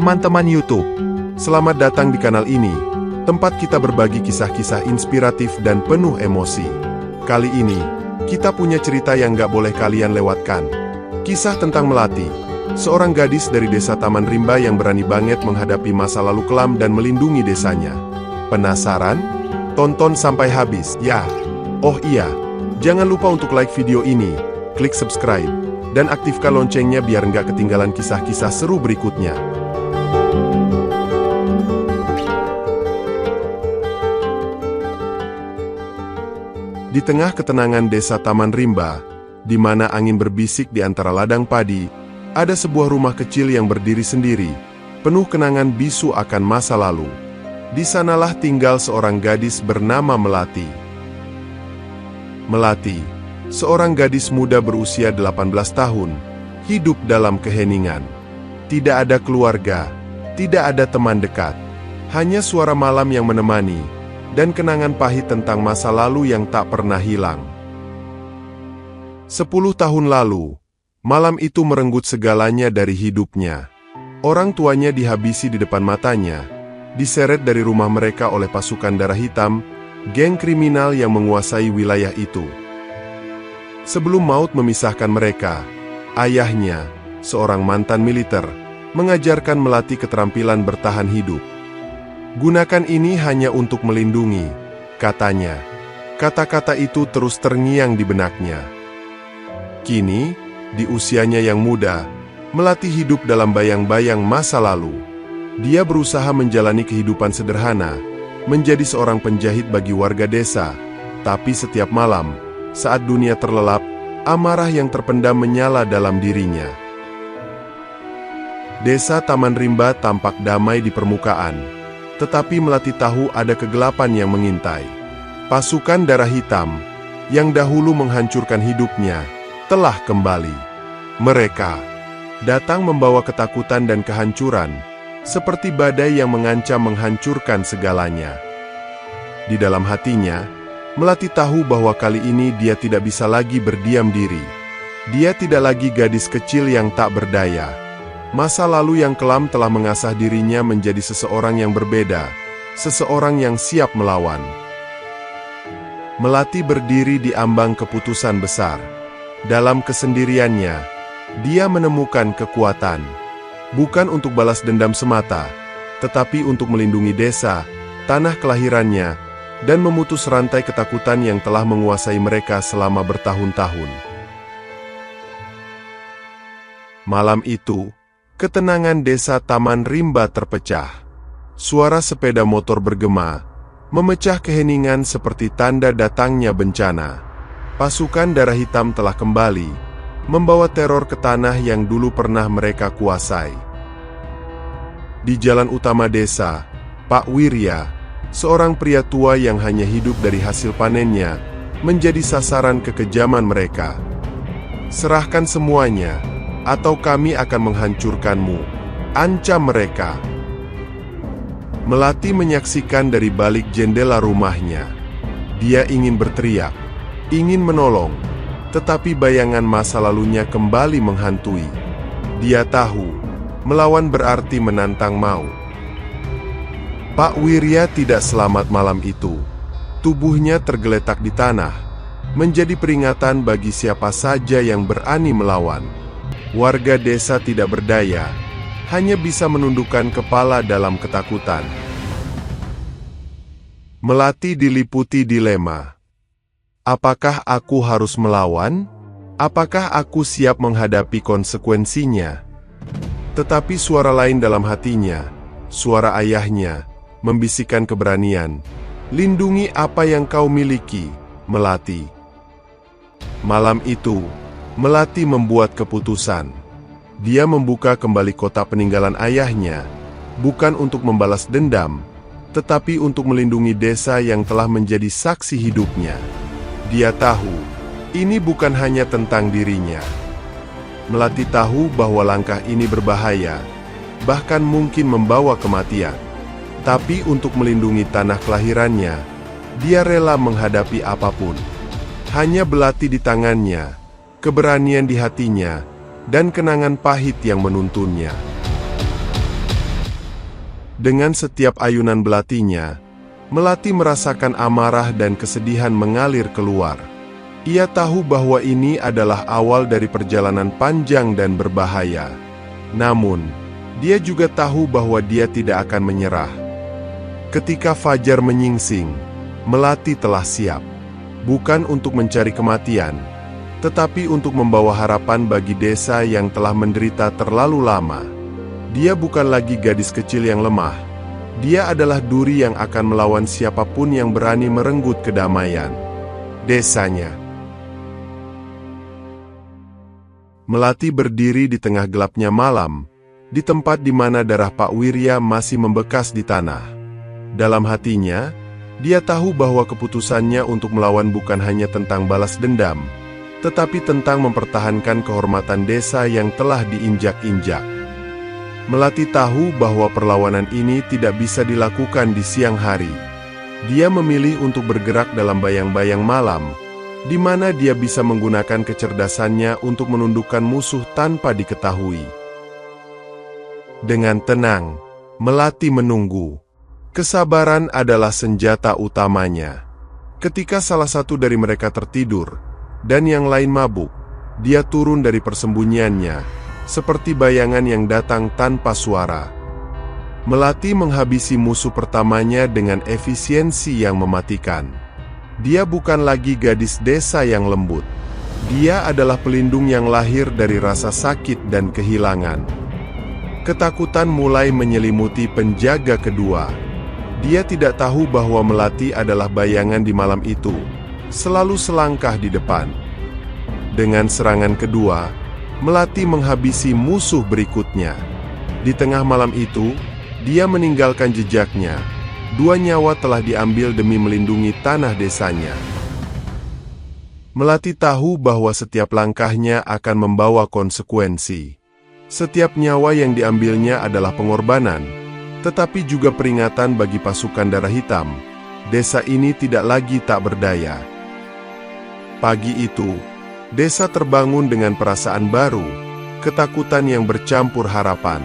teman-teman YouTube. Selamat datang di kanal ini, tempat kita berbagi kisah-kisah inspiratif dan penuh emosi. Kali ini, kita punya cerita yang gak boleh kalian lewatkan. Kisah tentang Melati, seorang gadis dari desa Taman Rimba yang berani banget menghadapi masa lalu kelam dan melindungi desanya. Penasaran? Tonton sampai habis, ya. Oh iya, jangan lupa untuk like video ini, klik subscribe, dan aktifkan loncengnya biar nggak ketinggalan kisah-kisah seru berikutnya. Di tengah ketenangan desa Taman Rimba, di mana angin berbisik di antara ladang padi, ada sebuah rumah kecil yang berdiri sendiri, penuh kenangan bisu akan masa lalu. Di sanalah tinggal seorang gadis bernama Melati. Melati, seorang gadis muda berusia 18 tahun, hidup dalam keheningan. Tidak ada keluarga, tidak ada teman dekat, hanya suara malam yang menemani, dan kenangan pahit tentang masa lalu yang tak pernah hilang. 10 tahun lalu, malam itu merenggut segalanya dari hidupnya. Orang tuanya dihabisi di depan matanya, diseret dari rumah mereka oleh pasukan darah hitam, geng kriminal yang menguasai wilayah itu. Sebelum maut memisahkan mereka, ayahnya, seorang mantan militer, mengajarkan Melati keterampilan bertahan hidup. Gunakan ini hanya untuk melindungi, katanya. Kata-kata itu terus terngiang di benaknya. Kini, di usianya yang muda, Melati hidup dalam bayang-bayang masa lalu. Dia berusaha menjalani kehidupan sederhana, menjadi seorang penjahit bagi warga desa, tapi setiap malam, saat dunia terlelap, amarah yang terpendam menyala dalam dirinya. Desa Taman Rimba tampak damai di permukaan, tetapi Melati tahu ada kegelapan yang mengintai. Pasukan darah hitam, yang dahulu menghancurkan hidupnya, telah kembali. Mereka datang membawa ketakutan dan kehancuran, seperti badai yang mengancam menghancurkan segalanya. Di dalam hatinya, Melati tahu bahwa kali ini dia tidak bisa lagi berdiam diri. Dia tidak lagi gadis kecil yang tak berdaya. Masa lalu yang kelam telah mengasah dirinya menjadi seseorang yang berbeda, seseorang yang siap melawan. Melati berdiri di ambang keputusan besar. Dalam kesendiriannya, dia menemukan kekuatan. Bukan untuk balas dendam semata, tetapi untuk melindungi desa, tanah kelahirannya, dan memutus rantai ketakutan yang telah menguasai mereka selama bertahun-tahun. Malam itu, ketenangan desa Taman Rimba terpecah. Suara sepeda motor bergema, memecah keheningan seperti tanda datangnya bencana. Pasukan darah hitam telah kembali, membawa teror ke tanah yang dulu pernah mereka kuasai. Di jalan utama desa, Pak Wirya, seorang pria tua yang hanya hidup dari hasil panennya, menjadi sasaran kekejaman mereka. Serahkan semuanya, atau kami akan menghancurkanmu, ancam mereka. Melati menyaksikan dari balik jendela rumahnya. Dia ingin berteriak, ingin menolong, tetapi bayangan masa lalunya kembali menghantui. Dia tahu, melawan berarti menantang maut. Pak Wirya tidak selamat malam itu. Tubuhnya tergeletak di tanah, menjadi peringatan bagi siapa saja yang berani melawan. Warga desa tidak berdaya, hanya bisa menundukkan kepala dalam ketakutan. Melati diliputi dilema. Apakah aku harus melawan? Apakah aku siap menghadapi konsekuensinya? Tetapi suara lain dalam hatinya, suara ayahnya, membisikkan keberanian. Lindungi apa yang kau miliki, Melati. Malam itu, Melati membuat keputusan. Dia membuka kembali kota peninggalan ayahnya, bukan untuk membalas dendam, tetapi untuk melindungi desa yang telah menjadi saksi hidupnya. Dia tahu, ini bukan hanya tentang dirinya. Melati tahu bahwa langkah ini berbahaya, bahkan mungkin membawa kematian. Tapi untuk melindungi tanah kelahirannya, dia rela menghadapi apapun. Hanya belati di tangannya, keberanian di hatinya, dan kenangan pahit yang menuntunnya. Dengan setiap ayunan belatinya, Melati merasakan amarah dan kesedihan mengalir keluar. Ia tahu bahwa ini adalah awal dari perjalanan panjang dan berbahaya. Namun, dia juga tahu bahwa dia tidak akan menyerah. Ketika fajar menyingsing, Melati telah siap. Bukan untuk mencari kematian, tetapi untuk membawa harapan bagi desa yang telah menderita terlalu lama. Dia bukan lagi gadis kecil yang lemah. Dia adalah duri yang akan melawan siapapun yang berani merenggut kedamaian desanya. Melati berdiri di tengah gelapnya malam, di tempat di mana darah Pak Wirya masih membekas di tanah. Dalam hatinya, dia tahu bahwa keputusannya untuk melawan bukan hanya tentang balas dendam, tetapi tentang mempertahankan kehormatan desa yang telah diinjak-injak. Melati tahu bahwa perlawanan ini tidak bisa dilakukan di siang hari. Dia memilih untuk bergerak dalam bayang-bayang malam, di mana dia bisa menggunakan kecerdasannya untuk menundukkan musuh tanpa diketahui. Dengan tenang, Melati menunggu. Kesabaran adalah senjata utamanya. Ketika salah satu dari mereka tertidur, dan yang lain mabuk, dia turun dari persembunyiannya, seperti bayangan yang datang tanpa suara. Melati menghabisi musuh pertamanya dengan efisiensi yang mematikan. Dia bukan lagi gadis desa yang lembut. Dia adalah pelindung yang lahir dari rasa sakit dan kehilangan. Ketakutan mulai menyelimuti penjaga kedua. Dia tidak tahu bahwa Melati adalah bayangan di malam itu, selalu selangkah di depan. Dengan serangan kedua, Melati menghabisi musuh berikutnya. Di tengah malam itu, dia meninggalkan jejaknya. 2 nyawa telah diambil demi melindungi tanah desanya. Melati tahu bahwa setiap langkahnya akan membawa konsekuensi. Setiap nyawa yang diambilnya adalah pengorbanan, tetapi juga peringatan bagi pasukan darah hitam. Desa ini tidak lagi tak berdaya. Pagi itu, desa terbangun dengan perasaan baru, ketakutan yang bercampur harapan.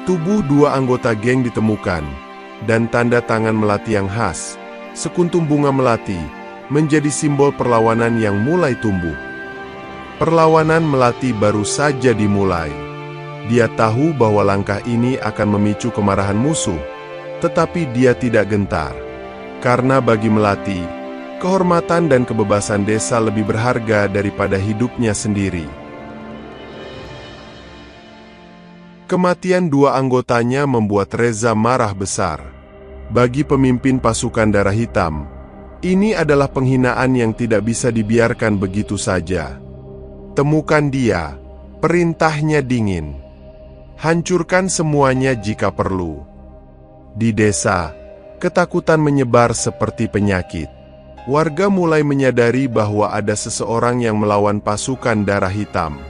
Tubuh 2 anggota geng ditemukan, dan tanda tangan Melati yang khas, sekuntum bunga Melati, menjadi simbol perlawanan yang mulai tumbuh. Perlawanan Melati baru saja dimulai. Dia tahu bahwa langkah ini akan memicu kemarahan musuh, tetapi dia tidak gentar. Karena bagi Melati, kehormatan dan kebebasan desa lebih berharga daripada hidupnya sendiri. Kematian 2 anggotanya membuat Reza marah besar. Bagi pemimpin pasukan darah hitam, ini adalah penghinaan yang tidak bisa dibiarkan begitu saja. Temukan dia, perintahnya dingin. Hancurkan semuanya jika perlu. Di desa, ketakutan menyebar seperti penyakit. Warga mulai menyadari bahwa ada seseorang yang melawan pasukan darah hitam.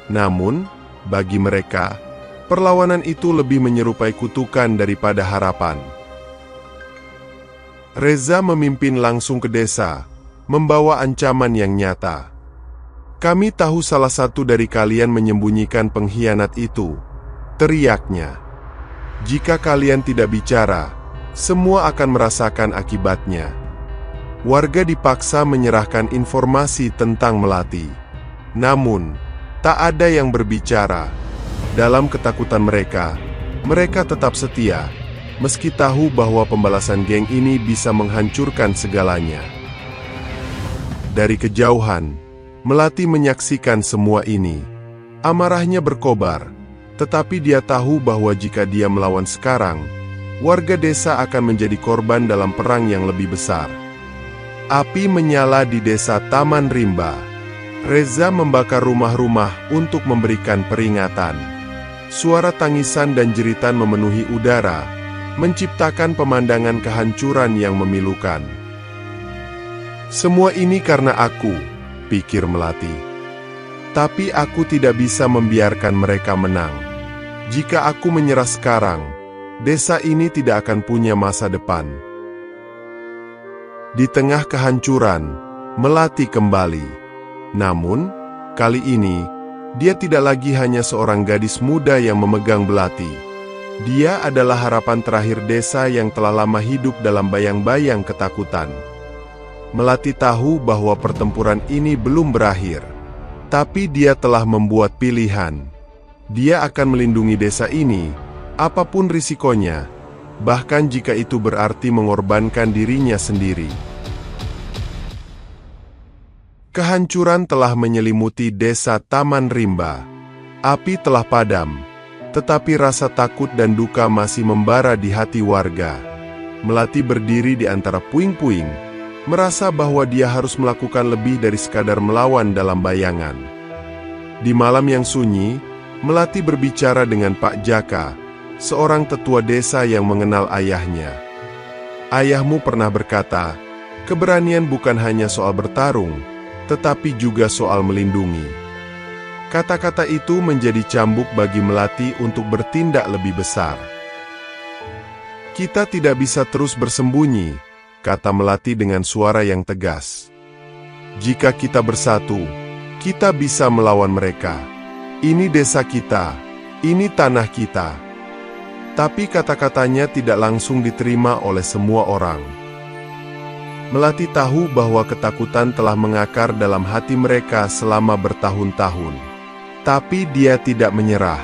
Namun, bagi mereka, perlawanan itu lebih menyerupai kutukan daripada harapan. Reza memimpin langsung ke desa, membawa ancaman yang nyata. "Kami tahu salah satu dari kalian menyembunyikan pengkhianat itu," teriaknya. "Jika kalian tidak bicara, semua akan merasakan akibatnya." Warga dipaksa menyerahkan informasi tentang Melati. Namun, tak ada yang berbicara. Dalam ketakutan mereka, mereka tetap setia, meski tahu bahwa pembalasan geng ini bisa menghancurkan segalanya. Dari kejauhan, Melati menyaksikan semua ini. Amarahnya berkobar, tetapi dia tahu bahwa jika dia melawan sekarang, warga desa akan menjadi korban dalam perang yang lebih besar. Api menyala di desa Taman Rimba. Reza membakar rumah-rumah untuk memberikan peringatan. Suara tangisan dan jeritan memenuhi udara, menciptakan pemandangan kehancuran yang memilukan. "Semua ini karena aku," pikir Melati. "Tapi aku tidak bisa membiarkan mereka menang. Jika aku menyerah sekarang, desa ini tidak akan punya masa depan." Di tengah kehancuran, Melati kembali. Namun, kali ini, dia tidak lagi hanya seorang gadis muda yang memegang belati. Dia adalah harapan terakhir desa yang telah lama hidup dalam bayang-bayang ketakutan. Melati tahu bahwa pertempuran ini belum berakhir. Tapi dia telah membuat pilihan. Dia akan melindungi desa ini, apapun risikonya, bahkan jika itu berarti mengorbankan dirinya sendiri. Kehancuran telah menyelimuti desa Taman Rimba. Api telah padam, tetapi rasa takut dan duka masih membara di hati warga. Melati berdiri di antara puing-puing, merasa bahwa dia harus melakukan lebih dari sekadar melawan dalam bayangan. Di malam yang sunyi, Melati berbicara dengan Pak Jaka, seorang tetua desa yang mengenal ayahnya. Ayahmu pernah berkata, keberanian bukan hanya soal bertarung, tetapi juga soal melindungi. Kata-kata itu menjadi cambuk bagi Melati untuk bertindak lebih besar. Kita tidak bisa terus bersembunyi, kata Melati dengan suara yang tegas. Jika kita bersatu, kita bisa melawan mereka. Ini desa kita, ini tanah kita. Tapi kata-katanya tidak langsung diterima oleh semua orang. Melati tahu bahwa ketakutan telah mengakar dalam hati mereka selama bertahun-tahun. Tapi dia tidak menyerah.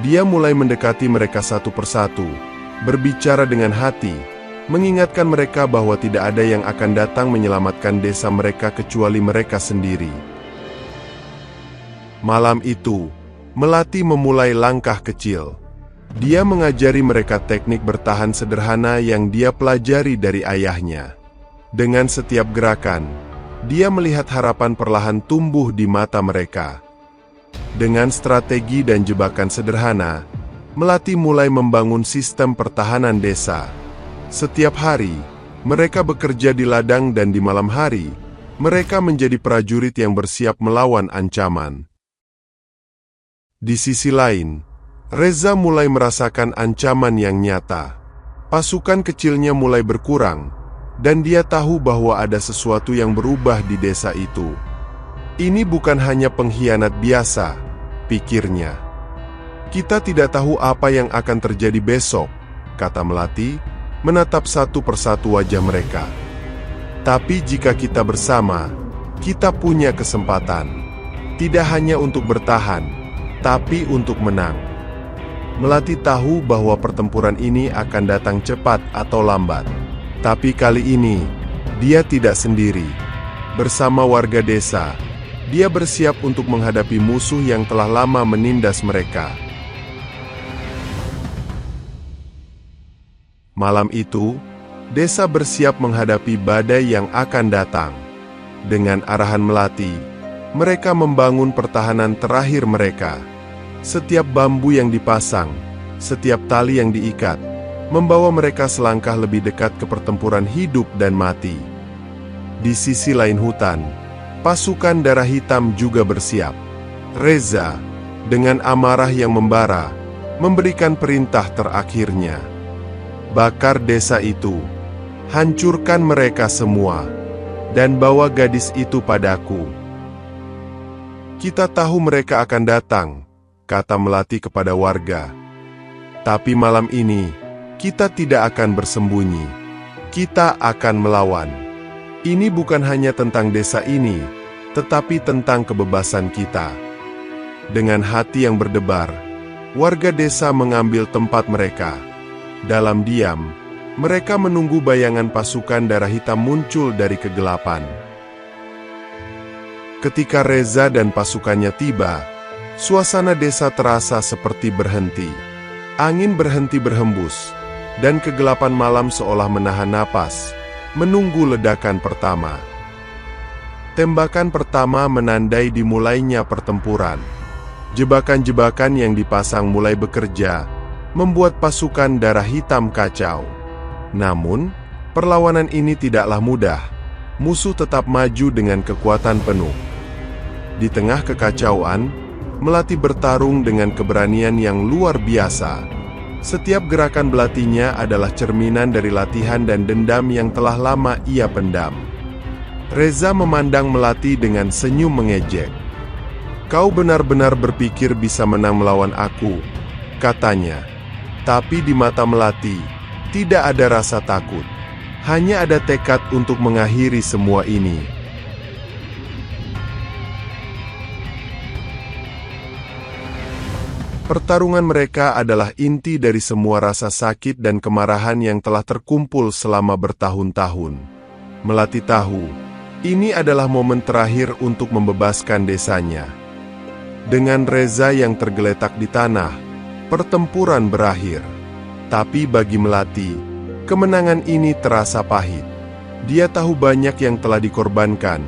Dia mulai mendekati mereka satu persatu, berbicara dengan hati, mengingatkan mereka bahwa tidak ada yang akan datang menyelamatkan desa mereka kecuali mereka sendiri. Malam itu, Melati memulai langkah kecil. Dia mengajari mereka teknik bertahan sederhana yang dia pelajari dari ayahnya. Dengan setiap gerakan, dia melihat harapan perlahan tumbuh di mata mereka. Dengan strategi dan jebakan sederhana, Melati mulai membangun sistem pertahanan desa. Setiap hari, mereka bekerja di ladang dan di malam hari, mereka menjadi prajurit yang bersiap melawan ancaman. Di sisi lain, Reza mulai merasakan ancaman yang nyata. Pasukan kecilnya mulai berkurang, dan dia tahu bahwa ada sesuatu yang berubah di desa itu. Ini bukan hanya pengkhianat biasa, pikirnya. Kita tidak tahu apa yang akan terjadi besok, kata Melati, menatap satu persatu wajah mereka. Tapi jika kita bersama, kita punya kesempatan. Tidak hanya untuk bertahan, tapi untuk menang. Melati tahu bahwa pertempuran ini akan datang cepat atau lambat. Tapi kali ini, dia tidak sendiri. Bersama warga desa, dia bersiap untuk menghadapi musuh yang telah lama menindas mereka. Malam itu, desa bersiap menghadapi badai yang akan datang. Dengan arahan Melati, mereka membangun pertahanan terakhir mereka. Setiap bambu yang dipasang, setiap tali yang diikat, membawa mereka selangkah lebih dekat ke pertempuran hidup dan mati. Di sisi lain hutan, pasukan darah hitam juga bersiap. Reza, dengan amarah yang membara, memberikan perintah terakhirnya. Bakar desa itu, hancurkan mereka semua, dan bawa gadis itu padaku. Kita tahu mereka akan datang, kata Melati kepada warga. Tapi malam ini, kita tidak akan bersembunyi. Kita akan melawan. Ini bukan hanya tentang desa ini, tetapi tentang kebebasan kita. Dengan hati yang berdebar, warga desa mengambil tempat mereka. Dalam diam, mereka menunggu bayangan pasukan darah hitam muncul dari kegelapan. Ketika Reza dan pasukannya tiba, suasana desa terasa seperti berhenti. Angin berhenti berhembus, dan kegelapan malam seolah menahan napas, menunggu ledakan pertama. Tembakan pertama menandai dimulainya pertempuran. Jebakan-jebakan yang dipasang mulai bekerja, membuat pasukan darah hitam kacau. Namun, perlawanan ini tidaklah mudah. Musuh tetap maju dengan kekuatan penuh. Di tengah kekacauan, Melati bertarung dengan keberanian yang luar biasa. Setiap gerakan belatinya adalah cerminan dari latihan dan dendam yang telah lama ia pendam. Reza memandang Melati dengan senyum mengejek. "Kau benar-benar berpikir bisa menang melawan aku," katanya. Tapi di mata Melati, tidak ada rasa takut. Hanya ada tekad untuk mengakhiri semua ini. Pertarungan mereka adalah inti dari semua rasa sakit dan kemarahan yang telah terkumpul selama bertahun-tahun. Melati tahu, ini adalah momen terakhir untuk membebaskan desanya. Dengan Reza yang tergeletak di tanah, pertempuran berakhir. Tapi bagi Melati, kemenangan ini terasa pahit. Dia tahu banyak yang telah dikorbankan,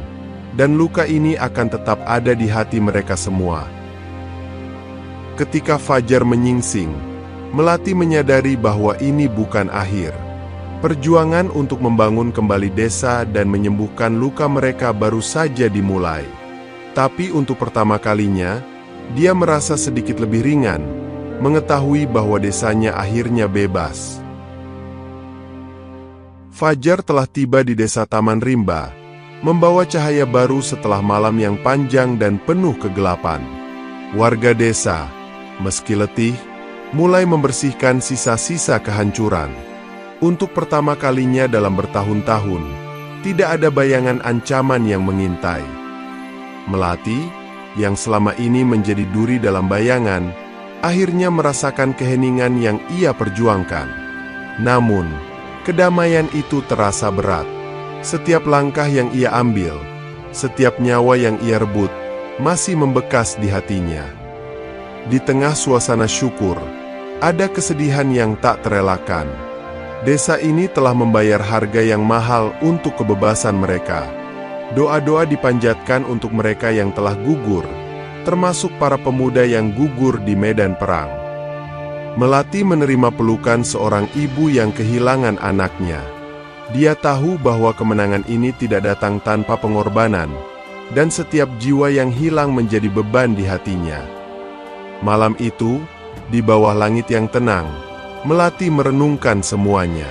dan luka ini akan tetap ada di hati mereka semua. Ketika fajar menyingsing, Melati menyadari bahwa ini bukan akhir. Perjuangan untuk membangun kembali desa dan menyembuhkan luka mereka baru saja dimulai. Tapi untuk pertama kalinya, dia merasa sedikit lebih ringan, mengetahui bahwa desanya akhirnya bebas. Fajar telah tiba di desa Taman Rimba, membawa cahaya baru setelah malam yang panjang dan penuh kegelapan. Warga desa, meski letih, mulai membersihkan sisa-sisa kehancuran. Untuk pertama kalinya dalam bertahun-tahun, tidak ada bayangan ancaman yang mengintai. Melati, yang selama ini menjadi duri dalam bayangan, akhirnya merasakan keheningan yang ia perjuangkan. Namun, kedamaian itu terasa berat. Setiap langkah yang ia ambil, setiap nyawa yang ia rebut, masih membekas di hatinya. Di tengah suasana syukur, ada kesedihan yang tak terelakkan. Desa ini telah membayar harga yang mahal untuk kebebasan mereka. Doa-doa dipanjatkan untuk mereka yang telah gugur, termasuk para pemuda yang gugur di medan perang. Melati menerima pelukan seorang ibu yang kehilangan anaknya. Dia tahu bahwa kemenangan ini tidak datang tanpa pengorbanan, dan setiap jiwa yang hilang menjadi beban di hatinya. Malam itu, di bawah langit yang tenang, Melati merenungkan semuanya.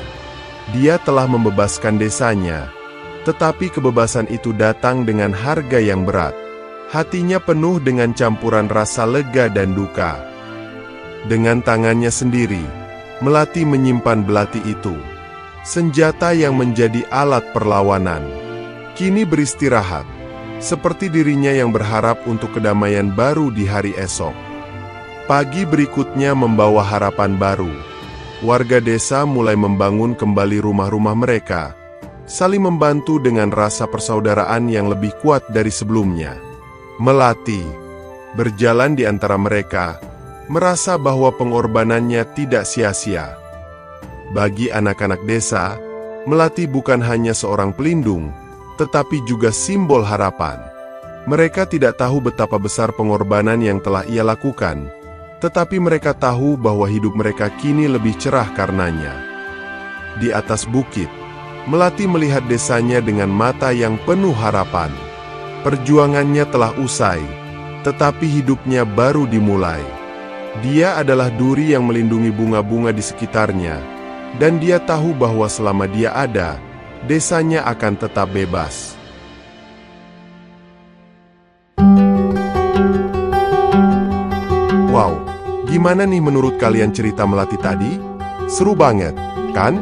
Dia telah membebaskan desanya, tetapi kebebasan itu datang dengan harga yang berat. Hatinya penuh dengan campuran rasa lega dan duka. Dengan tangannya sendiri, Melati menyimpan belati itu, senjata yang menjadi alat perlawanan. Kini beristirahat, seperti dirinya yang berharap untuk kedamaian baru di hari esok. Pagi berikutnya membawa harapan baru. Warga desa mulai membangun kembali rumah-rumah mereka, saling membantu dengan rasa persaudaraan yang lebih kuat dari sebelumnya. Melati berjalan di antara mereka, merasa bahwa pengorbanannya tidak sia-sia. Bagi anak-anak desa, Melati bukan hanya seorang pelindung, tetapi juga simbol harapan. Mereka tidak tahu betapa besar pengorbanan yang telah ia lakukan, tetapi mereka tahu bahwa hidup mereka kini lebih cerah karenanya. Di atas bukit, Melati melihat desanya dengan mata yang penuh harapan. Perjuangannya telah usai, tetapi hidupnya baru dimulai. Dia adalah duri yang melindungi bunga-bunga di sekitarnya, dan dia tahu bahwa selama dia ada, desanya akan tetap bebas. Wow, gimana nih menurut kalian cerita Melati tadi? Seru banget, kan?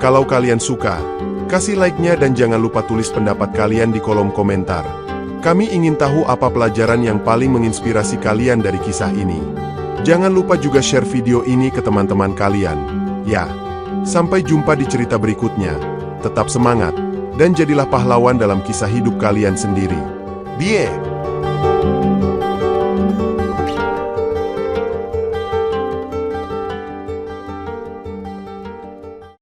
Kalau kalian suka, kasih like-nya dan jangan lupa tulis pendapat kalian di kolom komentar. Kami ingin tahu apa pelajaran yang paling menginspirasi kalian dari kisah ini. Jangan lupa juga share video ini ke teman-teman kalian. Ya, sampai jumpa di cerita berikutnya. Tetap semangat, dan jadilah pahlawan dalam kisah hidup kalian sendiri. Bye!